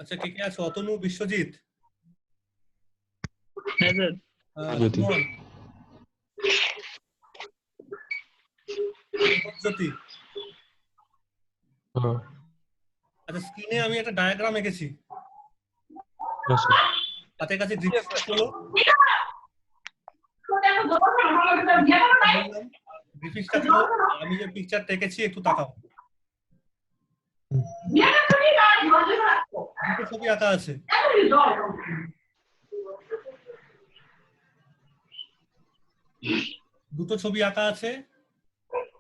আচ্ছা, কে কে আছে? অতনু, বিশ্বজিৎ, হ্যাঁ স্যার। সুমন, জ্যোতি। আচ্ছা, স্ক্রিনে আমি একটা ডায়াগ্রাম এঁকেছি, হাতের কাছে গ্রিফিসটা খোলো। গ্রিফিসটা খোলো, আমি যে পিকচারটা এঁকেছি একটু তাকাও। দুটো ছবি আঁকা আছে। দুটো ছবি আঁকা আছে।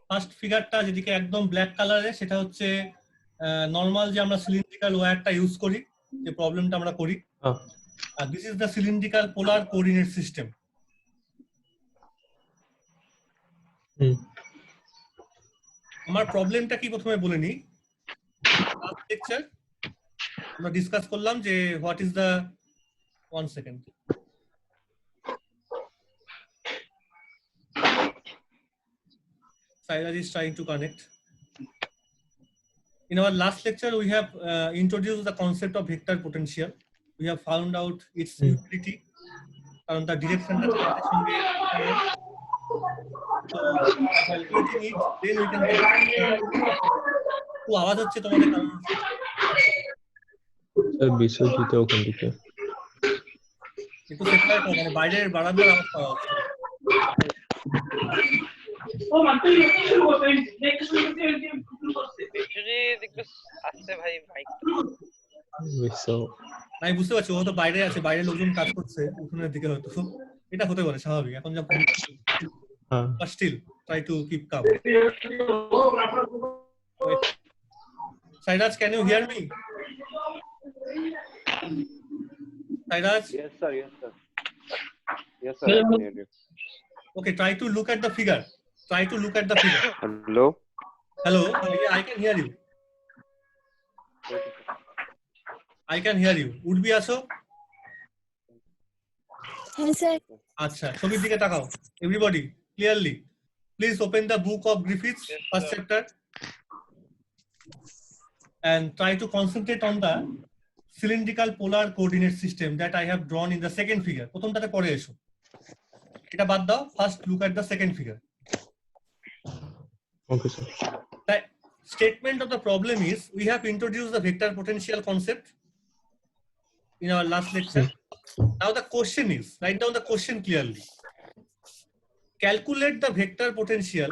ফার্স্ট ফিগারটা যেদিকে একদম ব্ল্যাক কালারে, সেটা হচ্ছে নর্মাল যে আমরা সিলিন্ড্রিক্যাল ওয়্যারটা ইউজ করি, যে প্রবলেমটা আমরা করি। This is the cylindrical polar coordinate system. আমার প্রবলেমটা কি প্রথমে বলে নিই। লাস্ট লেকচার আমরা ডিসকাস করলাম যে what is the, 1 second, Sairaj is trying to connect. In our last lecture, we have introduced the concept of vector potential. We have found out its utility, and the direction that light সঙ্গে so calculating it, then we can আওয়াজ হচ্ছে তোমাদের কারণ sir Biswajit ওখান থেকে একটু separate করো, মানে বাইরের বারান্দার আওয়াজ পাওয়া যাচ্ছে। আমি বুঝতে পারছি, ও তো বাইরে আছে, বাইরে লোকজন কাজ করছে উঠোনের দিকে, হয়তো এটা হতে পারে স্বাভাবিক। এখন যা but still try to keep calm. Sairaj, can you hear me? Sairaj? Yes sir, yes sir. Yes sir, I can hear you. Okay, try to look at the figure. Try to look at the figure. Hello? Hello? Yeah, I can hear you. I can hear you. Would be also? Yes sir. আচ্ছা, ছবির দিকে তাকাও। Everybody, clearly. Please open the book of Griffiths, first chapter, and try to concentrate on the cylindrical polar coordinate system that I have drawn in the second figure. প্রথমটাতে পরে এসো, এটা বাদ দাও, first look at the second figure. Okay sir. The statement of the problem is we have introduced the vector potential concept in our last lecture. Now the question is, write down the question clearly. Calculate the vector potential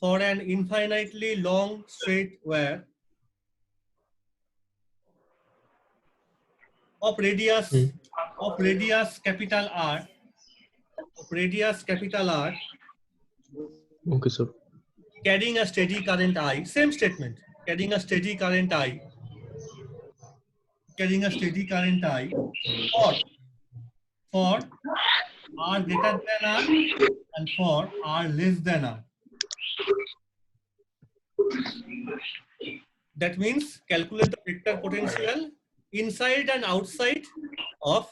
for an infinitely long straight wire, of radius capital R, Okay sir. carrying a steady current I. Same statement, carrying a steady current I, for R greater than R and for R less than R. That means calculate the vector potential inside and outside of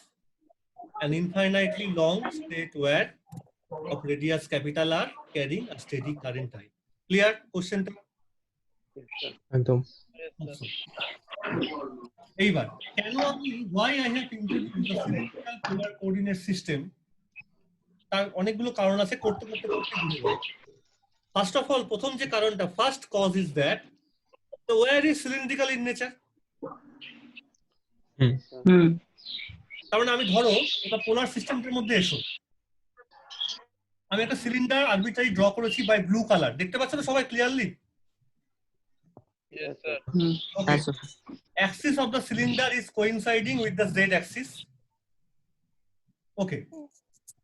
an infinitely long straight wire of radius capital R carrying a steady current I. Clear question? একদম। এইবার কেন আমি why I have introduced the cylindrical polar coordinate system, তার অনেকগুলো কারণ আছে, করতে করতে বুঝে যাবে। First of all, প্রথম যে কারণটা, first cause is that the wire is cylindrical in nature. তার মানে আমি ধরো এটা পোলার সিস্টেমের মধ্যে এসো, আমি একটা সিলিন্ডার আরবিট্রারি ড্র করেছি বাই ব্লু কালার, দেখতে পাচ্ছ তো সবাই clearly? Yes sir. Okay. Axis of the cylinder is coinciding with the z axis. Okay.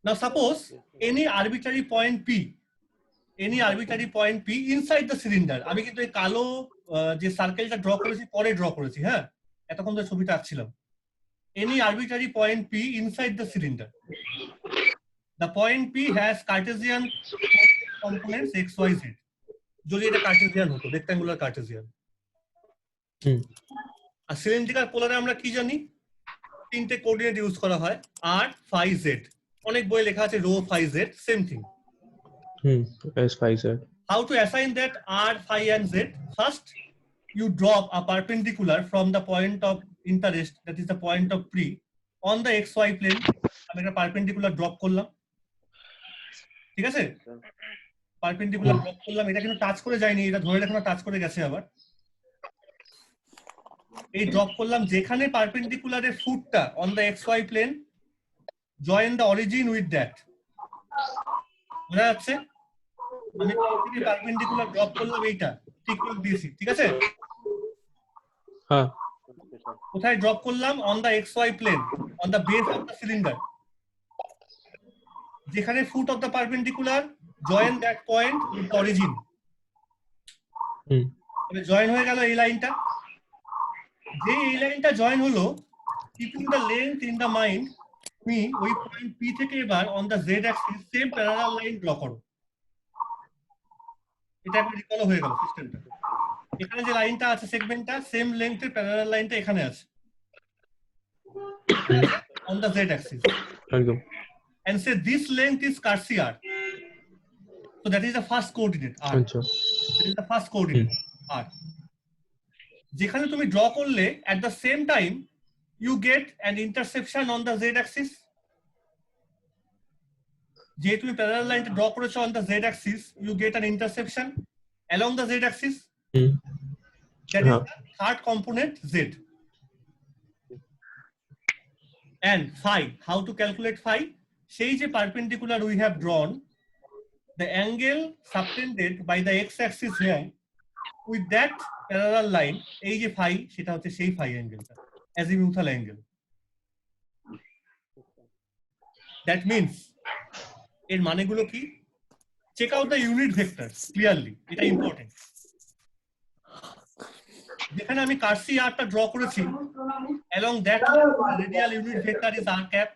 Now suppose any arbitrary point P inside the cylinder, আমি কিন্তু এই কালো যে সার্কেলটা ড্র করেছি পরে ড্র করেছি, হ্যাঁ, এতক্ষণ ধরে ছবিটা আঁকছিলাম। Any arbitrary point P inside the cylinder. The point P has Cartesian components x, y, z. যদি এটা কার্টেসিয়ান হতো, রেক্ট্যাঙ্গুলার কার্টেসিয়ান। আর সিলিন্ড্রিক্যাল পোলারে আমরা কি জানি? তিনটে কোঅর্ডিনেট ইউজ করা হয় r phi z অনেক বইয়ে লেখা আছে rho phi z same thing S phi z. how to assign that r phi and z first you drop a perpendicular from the point of interest that is the point of P on the xy plane আমি একটা perpendicular drop করলাম ঠিক আছে perpendicular drop করলাম এটা কিন্তু touch করে যায়নি এটা ধরে রাখলাম টাচ করে গেছে আবার এই ড্রপ করলাম যেখানে পারপেন্ডিকুলারের ফুটটা on the xy plane join the origin with that বোঝা যাচ্ছে আমি পারপেন্ডিকুলার ড্রপ করলাম এইটা ঠিক করে দিয়েছি ঠিক আছে হ্যাঁ কোথায় ড্রপ করলাম on the xy plane on the base of the cylinder যেখানে foot of the perpendicular join that point with origin তাহলে জয়েন হয়ে গেল এই লাইনটা যে এই লাইনটা জয়েন হলো keeping the length in the mind তুমি ওই পয়েন্ট পি থেকে এবার on the Z axis same parallel line draw করো এটা একবার রিকল হয়ে গেল সিস্টেমটা এখানে যে লাইনটা আছে সেগমেন্টটা সেম লেন্থের প্যারালাল লাইনটা এখানে আছে on the z axis একদম and say this length is Cartier so that is the first coordinate r আচ্ছা that is the first coordinate r যেখানে তুমি ড্র করলে at the same time you get an intersection on the z axis যে তুমি parallel লাইনটা draw করেছো on the z axis you get an intersection along the z axis that is the third component z and phi how to calculate phi সেই যে perpendicular we have drawn the angle subtended by the x axis here with that parallel line এই যে phi সেটা হচ্ছে সেই phi অ্যাঙ্গেলটা azimuthal angle that means এর মানেগুলো কি check out the unit vectors clearly এটা ইম্পর্টেন্ট যেখানে আমি কার্সি আরটা ড্র করেছি along that radial unit vector is r cap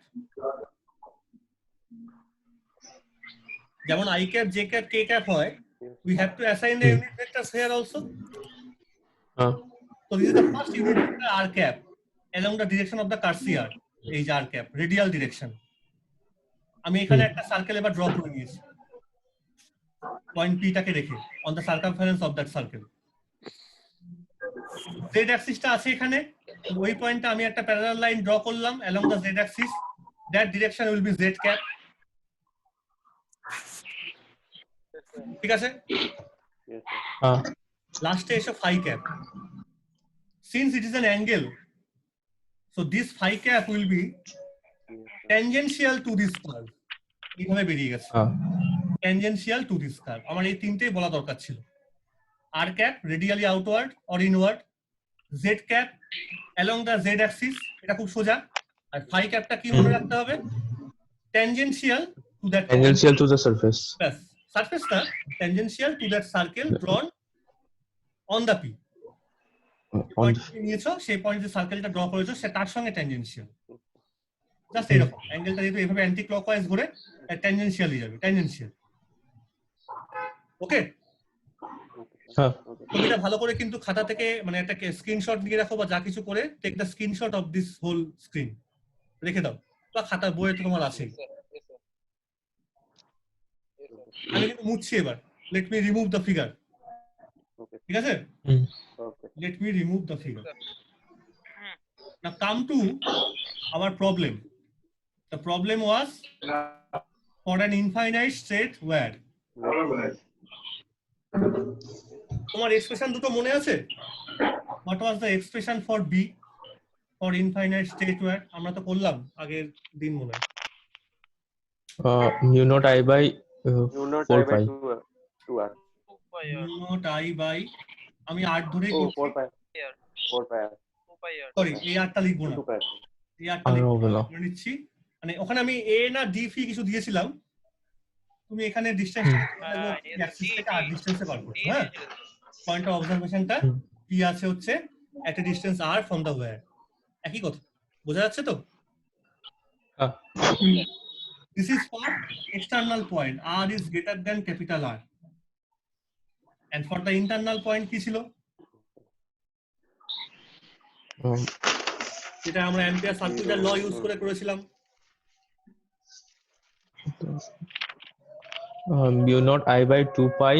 যেমন i cap j cap k cap হয় we have to assign the unit vectors here also so this is the first unit vector r cap along the direction of the কার্সি আর এই যে r cap radial direction আমি এখানে একটা circle এবার draw করে নিয়েছি point p টাকে রেখে on the circumference of that circle z axis টা আছে এখানে ওই পয়েন্টে আমি একটা প্যারালাল লাইন ড্র করলাম along the z axis that direction will be z cap ঠিক আছে লাস্টে এসে phi cap since it is an angle so this phi cap will be tangential to this curve এইভাবে বেরিয়ে গেছে tangential to this curve আমার এই তিনটেই বলা দরকার ছিল r cap radially outward or inward z cap along the z axis এটা খুব সোজা আর phi cap টা কি মনে রাখতে হবে tangential to the surface yes surface টা tangential to that circle drawn on the p point নিয়েছো সেই পয়েন্টে যে সার্কেলটা ড্র করেছো সে তার সঙ্গে tangential জাস্ট এরকম অ্যাঙ্গেলটা যেহেতু এভাবে অ্যান্টি ক্লকওয়াইজ ঘুরে tangentially যাবে tangential ওকে তুমি এটা ভালো করে কিন্তু খাতা থেকে মানে একটা স্ক্রিনশট নিয়ে রাখো বা যা কিছু করে take the screenshot of this whole screen রেখে দাও বা খাতা বইয়ে তো তোমার আছেই আমি কিন্তু মুছছি এবার let me remove the figure ঠিক আছে let me remove the figure now come to our problem the problem was for an infinite state where তোমার এক্সপ্রেশন দুটো মনে আছে what was the expression for b for infinite state where আমরা তো করলাম আগের দিন মনে হয় mu naught I by 4 pi mu naught I by আমি r ধরেই করছি 4 pi সরি এই rটা লিখবো না এই rটা লিখবো না নিচ্ছি মানে ওখানে আমি a না d ফি কিছু দিয়েছিলাম তুমি এখানে ডিসটেন্স অ্যাক্সিস থেকে r ডিসটেন্সে বার করছো হ্যাঁ পয়েন্ট অফ অবজারভেশনটা p আছে হচ্ছে একটা distance r from the wire একই কথা বোঝা যাচ্ছে তো this is for external point r is greater than capital R and for the internal point কি ছিল যেটা আমরা অ্যাম্পিয়ার সার্কিউটার ল ইউজ করে করেছিলাম। mu naught I by 2 pi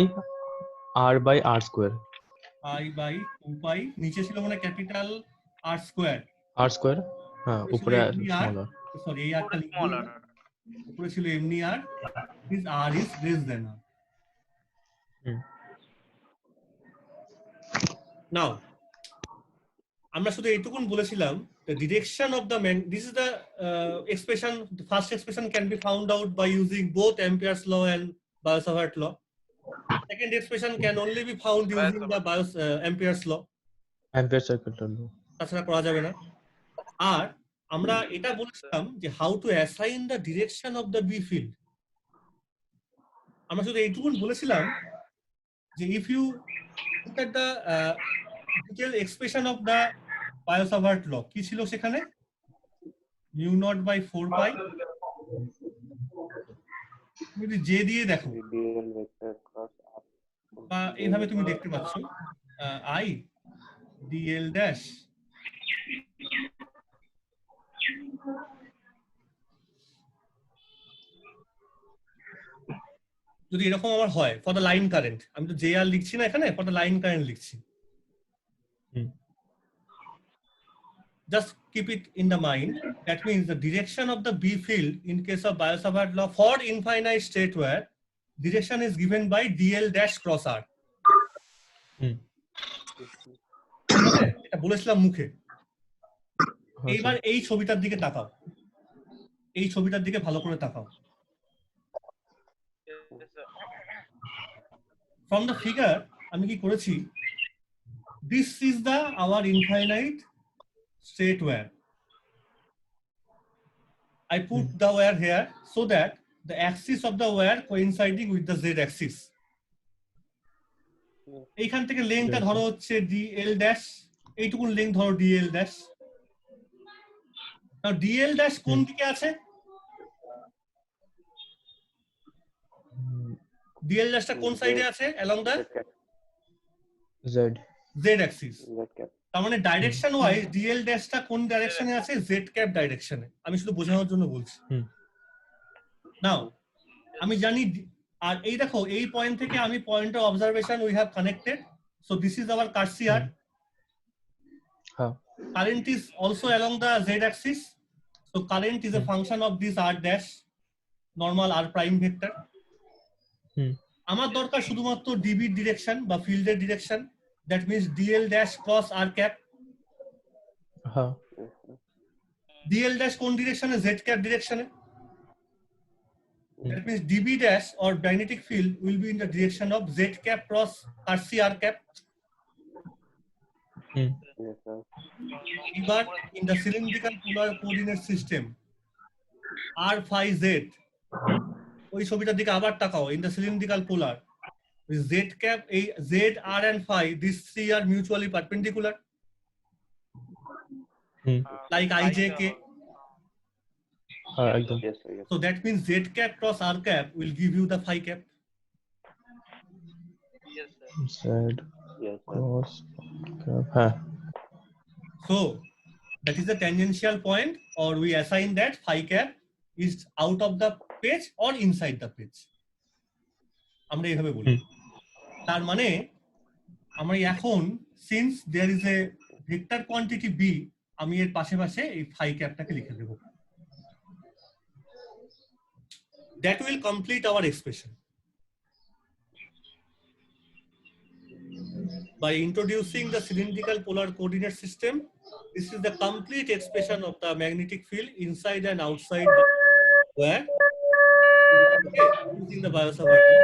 r by r square. I by 2 pi, নিচে ছিল মানে capital R square, R square, হ্যাঁ উপরে স্মল small r. সরি এই আরটা লিখবো না, উপরে ছিল এমনি আর, this r is less than r. Now আমরা শুধু এইটুকুন বলেছিলাম the direction of the this is the expression, the first expression can be found out by using both Ampere's law and Biot-Savart law. Second expression can only be found using the Ampere's law. Ampere circle law. তাছাড়া করা যাবে না। আর আমরা এটা বলেছিলাম যে how to assign the direction of the B field. আমরা শুধু এইটুকুন বলেছিলাম যে if you look at the detailed expression of the Biot-Savart law, কি ছিল সেখানে mu naught by 4 pi, তুমি যদি j দিয়ে দেখো dl vector cross r বা এইভাবে তুমি দেখতে পাচ্ছ I dl dash যদি এরকম আমার হয় ফর দ্য লাইন কারেন্ট, আমি তো জে আর লিখছি না এখানে, ফর দ্য লাইন কারেন্ট লিখছি। Just keep it in the mind. That means the direction of the B field in case of Biot-Savart law for infinite state where direction is given by dl dash cross r. এটা বলেছিলাম মুখে। এইবার এই ছবিটার দিকে তাকাও, এই ছবিটার দিকে ভালো করে তাকাও। From the figure আমি কি করেছি, this is the our infinite state where I put the wire here so that the axis of the wire coinciding with the z axis. এইখান থেকে লেংথটা ধরো হচ্ছে dl dash, এইটুকুন লেংথ ধরো dl dash। নাও dl dash কোন দিকে আছে, dl dash টা কোন সাইডে আছে along the z axis। z cap তার মানে ডাইরেকশন ওয়াইজ dl dash টা কোন ডাইরেকশনে আছে, z cap ডাইরেকশনে। আমি শুধু বোঝানোর জন্য বলছি। নাও আমি জানি, আর এই দেখো এই পয়েন্ট থেকে আমি point of observation we have connected, so this is our cursor. হ্যাঁ current is also along the z axis, so current is a function of this r dash, normal r prime vector. আমার দরকার শুধুমাত্র db direction বা ফিল্ডের direction, that means dl dash cross r cap. হ্যাঁ dl dash কোন ডিরেকশনে, z cap ডিরেকশনে। That means db dash or magnetic field will be in the direction of z cap cross rc r cap. yes sir But in the cylindrical polar coordinate system r phi z, ওই ছবিটার দিকে আবার তাকাও, in the cylindrical polar z cap, এই z r and phi, these three are mutually perpendicular like ijk. একদম। yes sir yes So that means z cap cross r cap will give you the phi cap. z yes sir cross হ্যাঁ So that is the tangential point, or we assign that phi cap is out of the page or inside the page. আমরা এইভাবে বলি। তার মানে আমরা এখন since there is a vector quantity b, আমি এর পাশে পাশে এই phi capটাকে লিখে দেব। That will complete our expression. By introducing the cylindrical polar coordinate system, this is the complete expression of the magnetic field inside and outside the wire, okay, using the Biot-Savart law.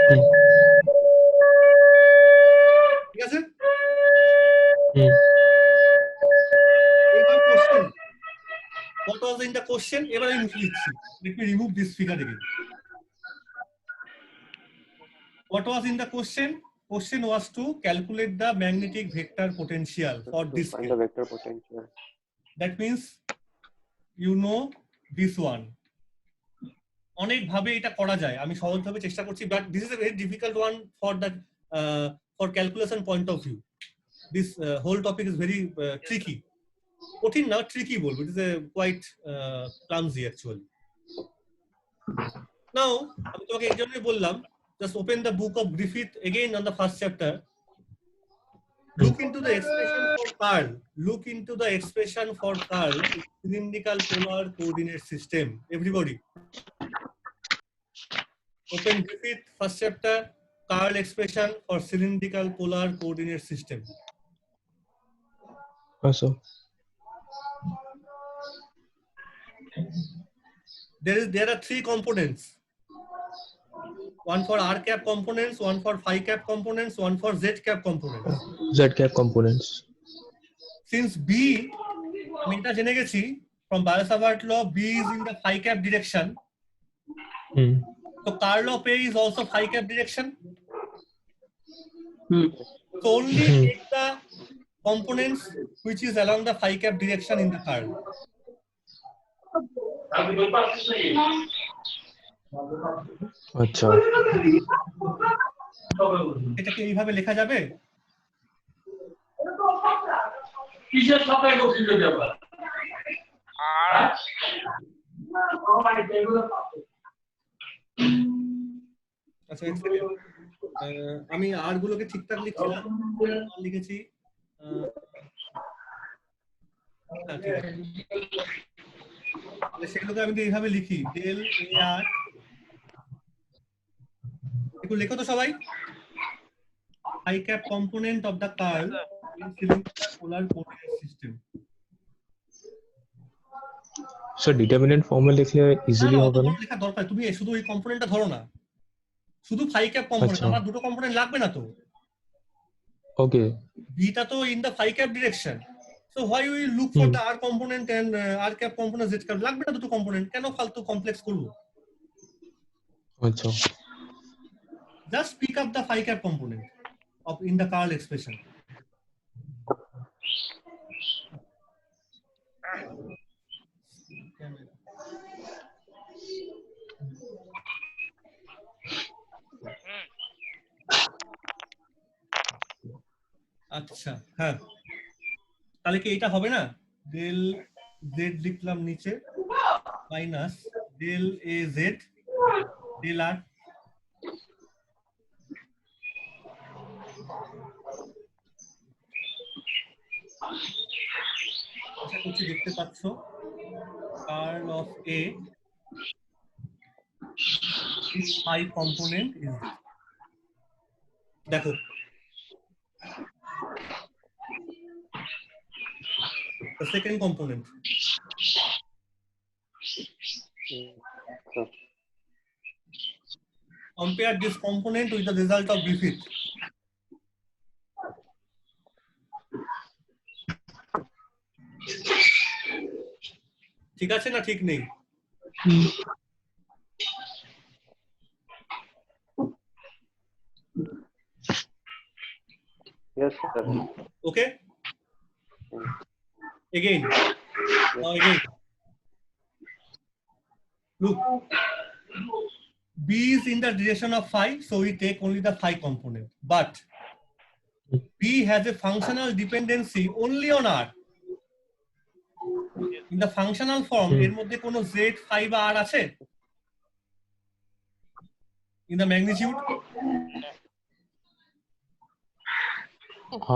ঠিক আছে? এবার question. What was in the question? এবার আমি মুছে দিচ্ছি। Let me remove this figure again. What was in the question? Question was to calculate the magnetic vector potential for to this find case. the vector potential That means you know this one. অনেক ভাবে এটা করা যায়, আমি সহজভাবে চেষ্টা করছি, but this is a very difficult one for the for calculation point of view. This whole topic is very tricky. কঠিন না, ট্রিকি বলবো, it is a quite clumsy actually. Now আমি তোমাকে এই জন্যই বললাম, just open the book of Griffith again on the first chapter, look into the expression for curl, look into the expression for curl in cylindrical polar coordinate system. Everybody open Griffith first chapter, curl expression for cylindrical polar coordinate system. Also, There are three components, one for r cap components, one for phi cap components, one for z cap components. z cap components. Since b আমি এটা জেনে গেছি from Biot-Savart law, b is in the phi cap direction, so curl of A is also phi cap direction. So only take the components which is along the phi cap direction in the curl. আচ্ছা, এটাকে এইভাবে লেখা যাবে? কিসের সাথে গঠিত ব্যাপার আচ্ছা এক সেকেন্ড, আমি আর গুলোকে ঠিকঠাক লিখছি না, লিখেছি হ্যাঁ ঠিক আছে, তাহলে সেগুলোকে আমি এইভাবে লিখি, ডেল এ আর, একটু লেখো তো সবাই, phi cap component of the curl in cylindrical polar coordinate system. Sir determinant ফর্মে লিখলে ইজিলি হবে না? লেখা দরকার, তুমি শুধু এই কম্পোনেন্টটা ধরো না, শুধু phi cap component, আচ্ছা। আমার দুটো কম্পোনেন্ট লাগবে না তো, ওকে, bটা তো in the phi cap direction, so why we look for the r component and r cap component, z cap লাগবে না দুটো কম্পোনেন্ট, কেন ফালতু কমপ্লেক্স করব? আচ্ছা, Just pick up the phi cap component of in the curl expression. আচ্ছা হ্যাঁ, তাহলে কি এটা হবে না, ডেল জেড লিখলাম নিচে minus del A Z del R, আশা করছি দেখতে পাচ্ছ, curl of A is phi component is this. দেখো the second component, compare this component with the result of Griffith. ঠিক আছে না ঠিক নেই? Yes, sir. Okay. Again. Again. Look. B is in the direction of phi, so we take only the phi component. But B has a functional dependency only on R. In the functional form, এর মধ্যে কোনো z, phi বা r আছে? In the magnitude?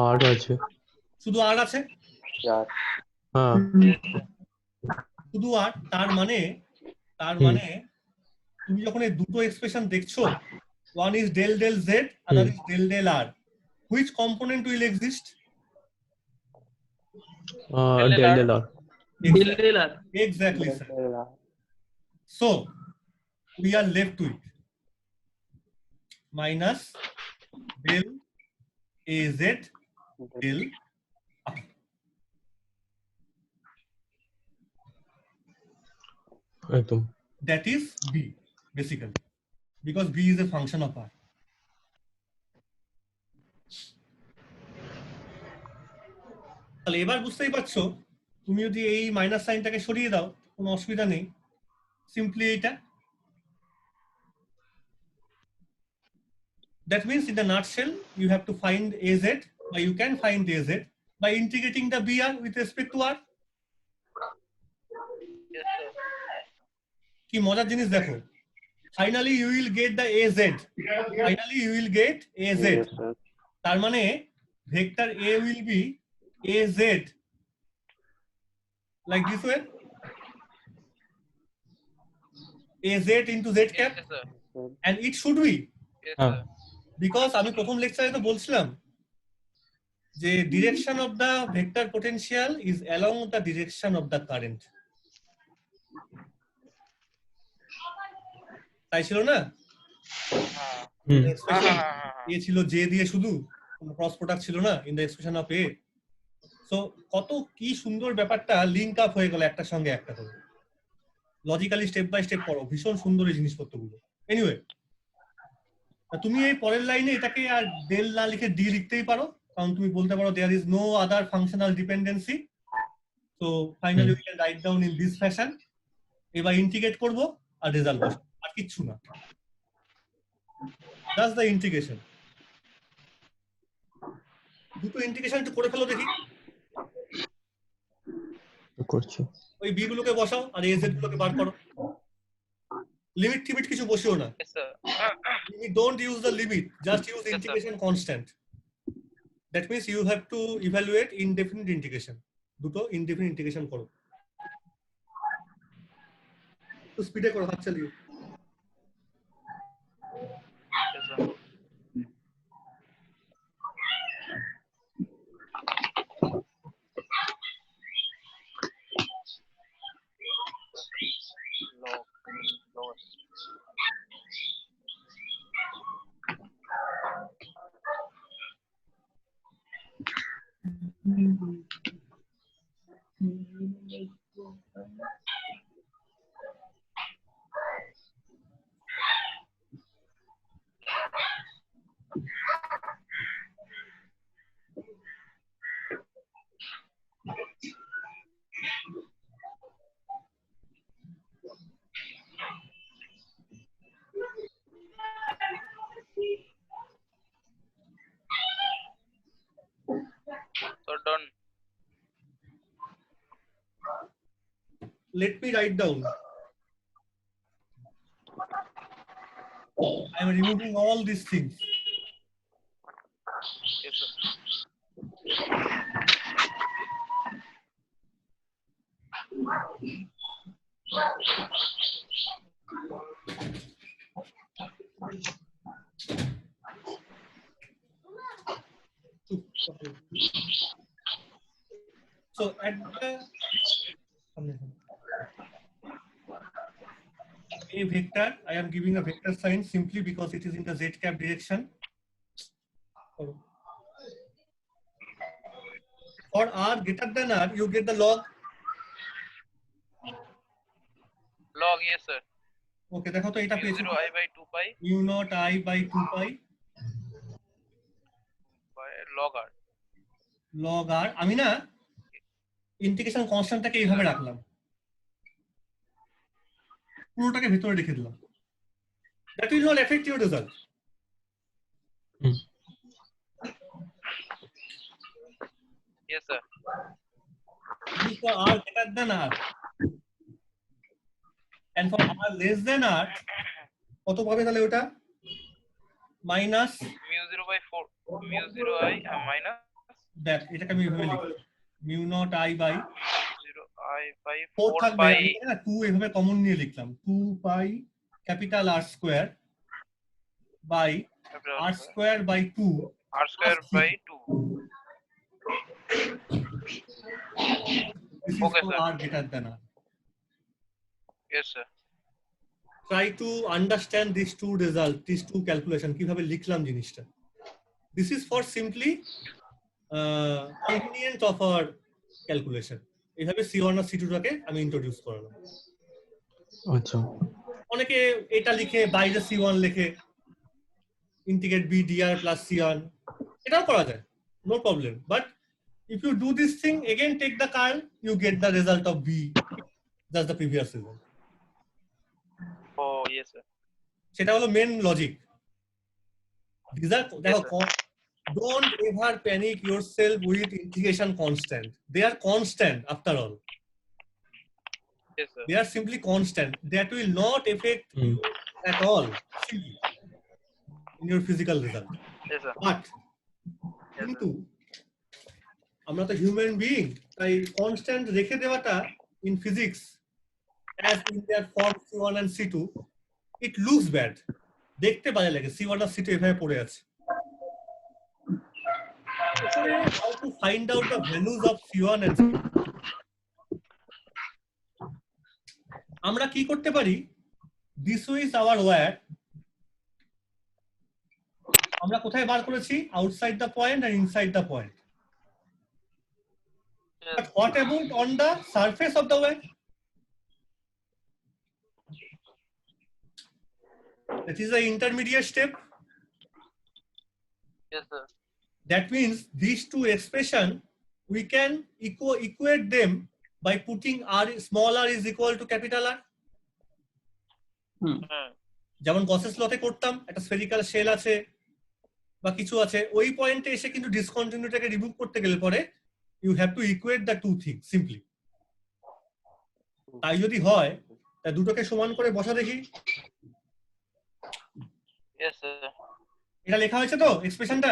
আর আছে, শুধু r আছে? Yeah. হ্যাঁ, শুধু r, তার মানে তুমি যখন এই দুটো এক্সপ্রেশন দেখছো, one is del del z, other is del del r, which component will exist? Del del r. Exactly, sir. So we are left with minus del az del r. একদম, That is b basically, because b is a function of r. তাহলে এবার বুঝতেই পারছো, তুমি যদি এই minus সাইনটাকে সরিয়ে দাও কোনো অসুবিধা নেই, সিম্পলি এইটা, that means in the nutshell you have to find az, or you can find az by integrating the br with respect to r. Yes, sir. কি মজার জিনিস দেখো, finally you will get the A Z, finally you will get A Z, Yes, sir. তার মানে vector A will be A Z like this way, A Z into Z cap, Yes, sir. And it should be, Yes, হ্যাঁ। sir. Because আমি প্রথম লেকচারে তো বলছিলাম যে direction of the vector potential is along the direction of the current, তাই ছিল না? হুম। এক্সপ্রেশন এ ছিল জে দিয়ে শুধু, ক্রস প্রোডাক্ট ছিল না in the expression of A. So কত কি সুন্দর ব্যাপারটা লিঙ্ক আপ হয়ে গেল একটার সঙ্গে একটা করে, লজিক্যালি স্টেপ বাই স্টেপ পড়ো, ভীষণ সুন্দর এই জিনিসপত্রগুলো। এনিওয়ে, তুমি এই পরের লাইনে এটাকে আর ডেল না লিখে ডি লিখতেই পারো, কারণ তুমি বলতে পারো there is no other functional dependency, so finally we can write down in this fashion. এবার ইন্টিগ্রেট করবো আর রেজাল্ট বসবো, আর কিচ্ছু না, জাস্ট দ্য ইন্টিগ্রেশন। দুটো ইন্টিগ্রেশন একটু করে ফেলো দেখি, করছি। ওই বি গুলোকে বসাও আর এ জেড গুলোকে বার করো, লিমিট টিমিট কিছু বসিও না, Yes, sir. don't use the limit, just use Yes, sir. integration constant. That means you have to evaluate indefinite integration, দুটো indefinite integration করো, তো স্পিডে করো, হাত চালিয়ে। Yes, sir. Log. So done. Let me write down. I am removing all these things. Yes, sir. So at the a vector, I am giving a vector sign simply because it is in the z cap direction. For r greater than r, you get the log. Log, yes, sir. Okay, দেখো তো এটা Mu পেয়েছো 0 I by 2 pi mu naught I by 2 pi by log r. log r, আমি না integration কনস্ট্যান্টটাকে এইভাবে রাখলাম, পুরোটাকে ভেতরে রেখে দিলাম, that will not affect your result. Yes, sir. This is for r greater than r, and for r less than r কত পাবে তাহলে ওটা minus, Mu 0 by 4. Mu 0 I minus দেখ এটাকে আমি এইভাবে লিখি mu naught I by 0 I by 4 4 থাকবে, pi. আমি না 2 এইভাবে কমন নিয়ে লিখলাম 2 pi capital r square by r square by 2 R square by 2. this is Okay, for sir. r greater than r. Yes, sir. Try to understand these two results, these two calculation, কিভাবে লিখলাম জিনিসটা। This is for simply convenience of our calculation. এইভাবে C1 আর C2 টাকে আমি introduce করলাম। আচ্ছা। অনেকে এটা লিখে বাইরে C1 লিখে integrate b dr plus C1, এটাও করা যায়, no problem, but if you do this thing again, take the curl, you get the result of b, that's the previous result. Oh, yes, sir. সেটা হলো main logic. দেখো, don't ever panic yourself with integration constant, they are constant after all. Yes, sir. They are simply constant. That will not affect Hmm. at all simply in your physical result. Yes, sir. But কিন্তু আমরা তো human being, তাই constant রেখে দেওয়াটা in physics as in their form C1 and C2 it looks bad, দেখতে বাজে লাগে C1 আর C2 এভাবে পড়ে আছে। How to find out the values of C1 and C2? আমরা কি করতে পারি, this is our wire, আমরা কোথায় বার করেছি, আউটসাইড দ্য পয়েন্ট আর inside the point. Yes. But what about on the surface of the wire? That is the intermediate step. Yes, sir. That means these two expression we can equate them by putting r, small r is equal to capital R. Hmm. যেমন Gauss's লতে করতাম, একটা spherical shell আছে বা কিছু আছে, ওই পয়েন্টে এসে কিন্তু ডিসকন্টিনিউটাকে রিমুভ করতে গেলে পরে you have to equate the two things simply. তাই যদি হয় তা দুটোকে সমান করে বসা দেখি। Yes, sir. এটা লেখা হয়েছে তো এক্সপ্রেশনটা,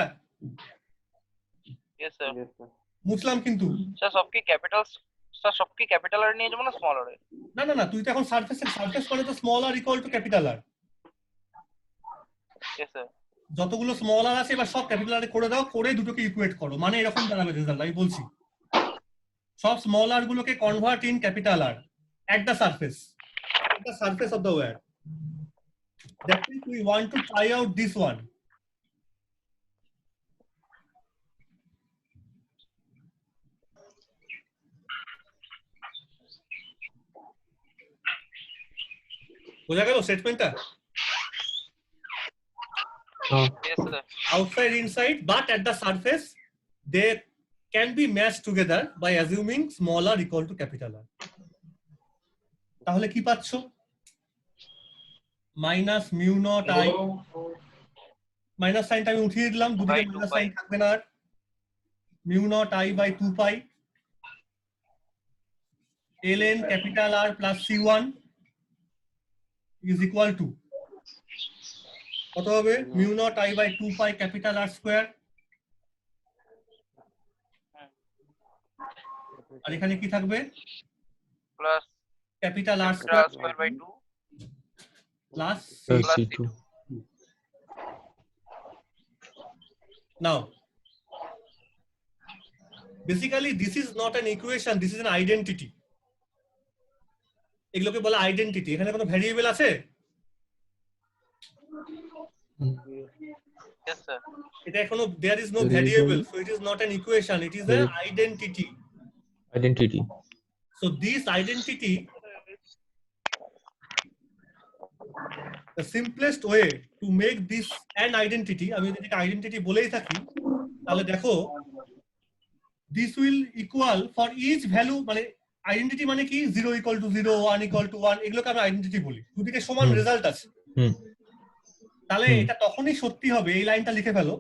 Yes, sir. Yes, sir. মুছলাম কিন্তু। স্যার সব কি ক্যাপিটাল, স্যার সব কি ক্যাপিটাল আর নিয়ে যাবো না স্মল আর? না না না, তুই তো এখন সারফেস করে তো small r equal to capital R. Yes, sir. যতগুলো স্মল আর আছে এবার সব ক্যাপিটাল আর করে দাও, করে দুটোকে ইকুয়েট করো, মানে এরকম দাঁড়াবে রেজাল্ট। আমি বলছি সব স্মল আর গুলোকে convert in capital R at the surface of the wire. That means we want to try out this one. বোঝা গেল স্টেটমেন্টটা? Yes, sir. Outside, inside, but at the surface, they can be matched together by assuming small r equal to capital R. তাহলে কি পাচ্ছ? Minus mu naught I, minus সাইনটা আমি উঠিয়ে দিলাম, দুদিকে By 2 মাইনাস pi. সাইন থাকবে না আর। Mu naught I by 2 pi ln capital R plus C1 is equal to কত হবে? Mu naught I by 2 pi capital R square, আর এখানে কি থাকবে? Plus capital R capital square R square by 2 plus Plus plus C2. Now, basically this is not an equation, this is an identity. এগুলোকে বলে identity. এখানে কোনো variable আছে? Yes, sir. এটা এখনো there is no There is variable, no- so it is not an equation, it is an There- identity. Identity. So this identity, the simplest way to make this an identity, আমি যদি এটা identity বলেই থাকি তাহলে দেখো this will equal for each value, মানে identity মানে কি 0 equal to 0, 1 equal to 1, এগুলোকে আমরা আইডেন্টিটি বলি। দুদিকে সমান রেজাল্ট আছে, হুম। তাহলে এটা তখনই সত্যি হবে। এই লাইনটা লিখে ফেলো,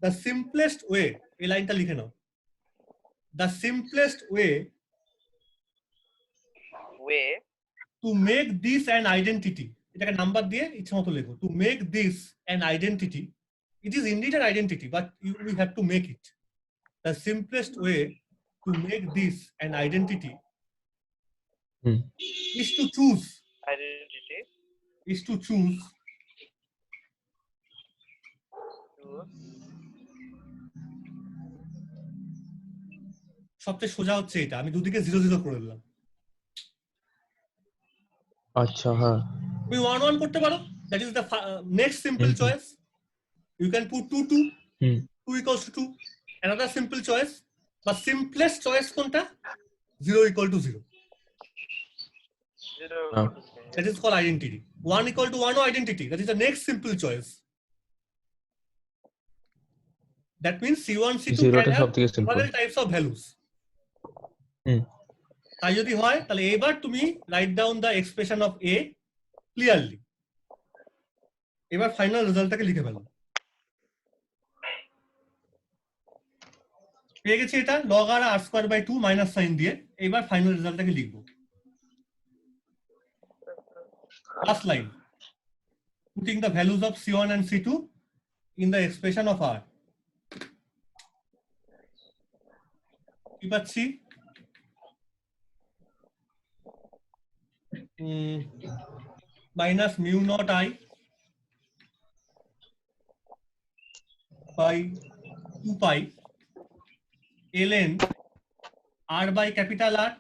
the simplest way, এই লাইনটা লিখে নাও, the simplest way Way to make this an identity, এটাকে নাম্বার দিয়ে ইচ্ছে মতো লেখো, to make this an identity, it is indeed an identity but we have to make it. The simplest way to make this an identity Hmm. is to choose identity সবচেয়ে সোজা হচ্ছে এটা, আমি দুদিকে 0 0 করে দিলাম। আচ্ছা, হ্যাঁ। তুমি 1 1 করতে পারো, that is the next simple Mhm. choice. You can put 2 2, hmm. 2 equals to 2, another simple choice, but simplest choice কোনটা? 0 equal to 0, 0 Ah. that is called identity. 1 equal to 1 identity, that is the next simple choice. That means C1 C2 Zero can টা have সবথেকে simple. several types of values. হুম। তাই যদি হয় তাহলে এবার তুমি write down the expression of A clearly. এবার final রেজাল্টটাকে লিখে ফেলো। পেয়ে গেছি এটা log r r square by 2 minus sine দিয়ে। এবার ফাইনাল রেজাল্টটাকে লিখবো। Last line. Putting the values of C1 and C2 in the expression of R. কি পাচ্ছি? Minus mu naught I by 2 pi ln R by capital R.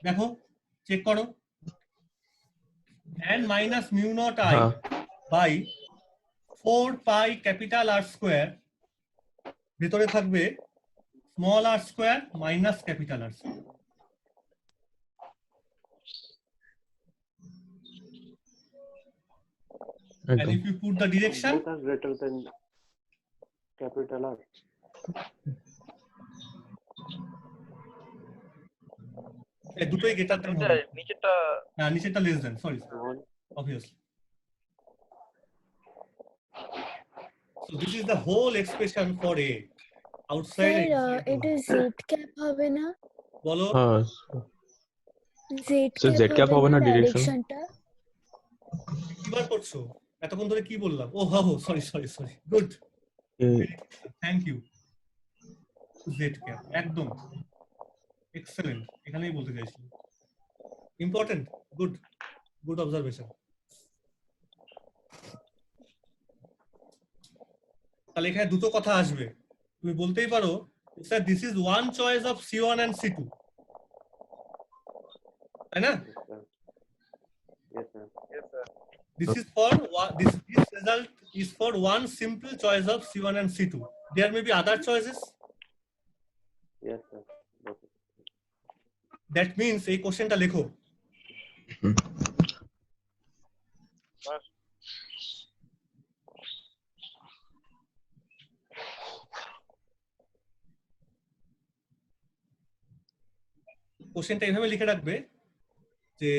দেখো, check করো। and minus mu naught I by 4 pi capital R square ভিতরে থাকবে small r square minus capital R square. And if you put the direction, Both are greater than capital R. দুটোই greater than হবে। নিচেরটা হ্যাঁ, নিচেরটা less than, sorry, One. obviously. So this is the whole expression for A. Outside sir এটা Z cap হবে না? বলো। হ্যাঁ জেড So Z cap হবে না direction? ডাইরেকশনটা? কিবার করছো? এতক্ষণ ধরে কি বললাম? ও হ্যাঁ, sorry, good, thank you. Z cap একদম এক্সেলেন্ট, এখানেই বলতে চাইছি। Important, good observation. তাহলে এখানে দুটো কথা আসবে, তুমি বলতেই পারো sir this is one choice of C1 and C2, তাই না? Yes, sir. yes sir This is for this result is for one simple choice of C1 and C2. There may be other choices. Yes, sir. Okay. That means এই কোশ্চেনটা লেখো। কোশ্চেনটা এইভাবে লিখে রাখবে যে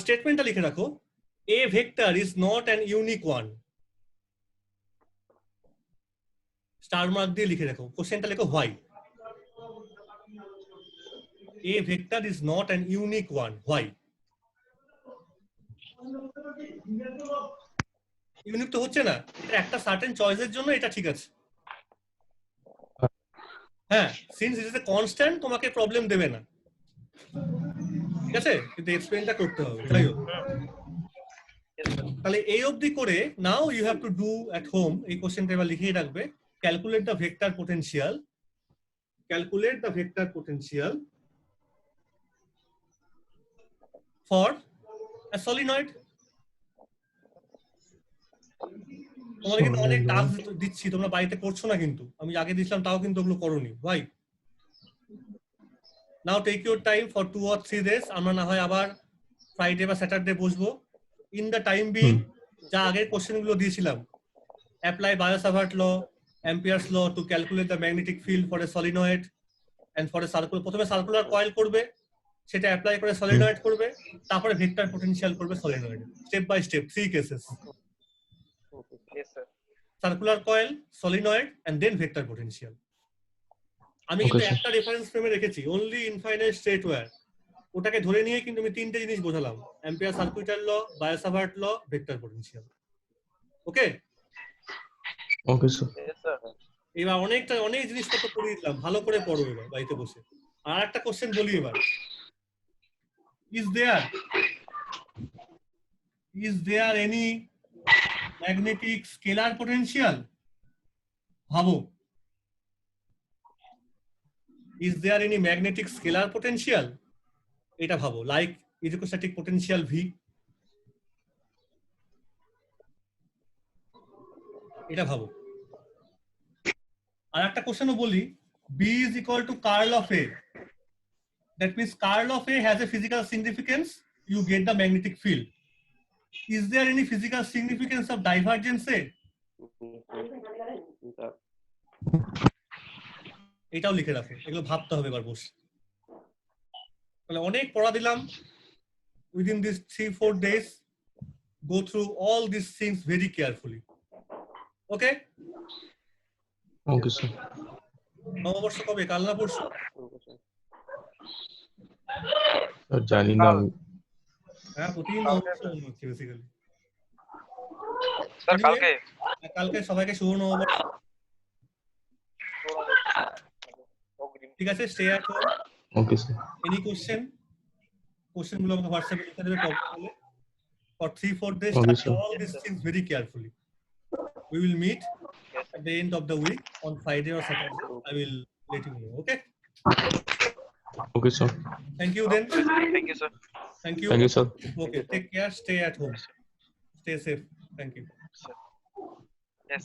স্টেটমেন্টটা লিখে রাখো, A vector is not an unique one. Star mark দিয়ে লিখে রাখো, কোশ্চেনটা লেখো why. A vector is not an unique one. Why? Unique তো হচ্ছে না, এটা একটা সার্টেন চয়েসের জন্য এটা ঠিক আছে। হ্যাঁ, since it is a constant তোমাকে প্রবলেম দেবে না, ঠিক আছে, কিন্তু এক্সপ্লেইনটা করতে হবে। তাই হোক, তাহলে এই অবধি করে নাও you have to do at home. এই কোশ্চেনটা এবার লিখিয়ে রাখবে, calculate the vector potential, calculate the vector potential for a solenoid. তোমাদের কিন্তু অনেক টাস্ক দিচ্ছি, তোমরা বাড়িতে করছো না, কিন্তু আমি আগে দিছিলাম তাও কিন্তু ওগুলো করোনি। ভাই now take your time for 2 or 3 days। আমরা না হয় আবার ফ্রাইডে বা স্যাটারডে বসবো। ইন দ্য টাইম বিং যা আগের কোশ্চেন গুলো দিয়েছিলাম, apply Biot Savart law, Ampere's law to calculate the magnetic field for a solenoid and for a circular. প্রথমে সার্কুলার কয়েল করবে, সেটা অ্যাপ্লাই করে সলিনয়েড করবে, তারপরে ভেক্টর পোটেনশিয়াল করবে solenoid. Step by step 3 cases, yes sir circular coil, solenoid and then vector potential. আমি কিন্তু একটা রেফারেন্স ফ্রেমে রেখেছি, অনলি ইনফাইনাইট স্টেট ওয়্যার, ওটাকে ধরে নিয়ে কিন্তু আমি তিনটে জিনিস বোঝালাম, অ্যাম্পিয়ার সার্কুইটার ল, বায়োসাভার্ট ল, ভেক্টর পোটেনশিয়াল। ওকে ওকে স্যার। yes sir এবার অনেক জিনিসপত্র পড়িয়ে দিলাম, ভালো করে পড়ো এবার বাড়িতে বসে। আর একটা কোশ্চেন বলি এবার, is there any magnetic scalar potential? ভাবো, is there any magnetic scalar potential? এটা ভাবো, লাইক ইলেকট্রোস্ট্যাটিক পোটেনশিয়াল V। এটা ভাবো। আর একটা কোশ্চেনও বলি, B is equal to curl of A. That means curl of A has a physical significance, you get the magnetic field. Is there any physical significance of divergence A? এটাও লিখে রাখো, এগুলো ভাবতে হবে এবার বসে। তাহলে অনেক পড়া দিলাম, within these 3-4 days go through all these things very carefully. Okay? Okay sir. নববর্ষ কবে, কাল না পরশু? জানি না আমি। হ্যাঁ প্রতিদিন নববর্ষ মনে হচ্ছে বেসিক্যালি। স্যার কালকে কালকে সবাইকে শুভ নববর্ষ। ঠিক আছে, stay at home. Okay sir. Any question গুলো আমাকে হোয়াটসঅ্যাপে লিখে দেবে প্রবলেম হলে। For 3-4 days, Okay, study sir. all these things very carefully. We will meet at the end of the week on Friday or Saturday. I will let you know. Okay. Okay, sir. Thank you then. Thank you sir. Thank you. Thank you, sir. Okay. Take care. Stay at home. Stay safe. Thank you. Yes.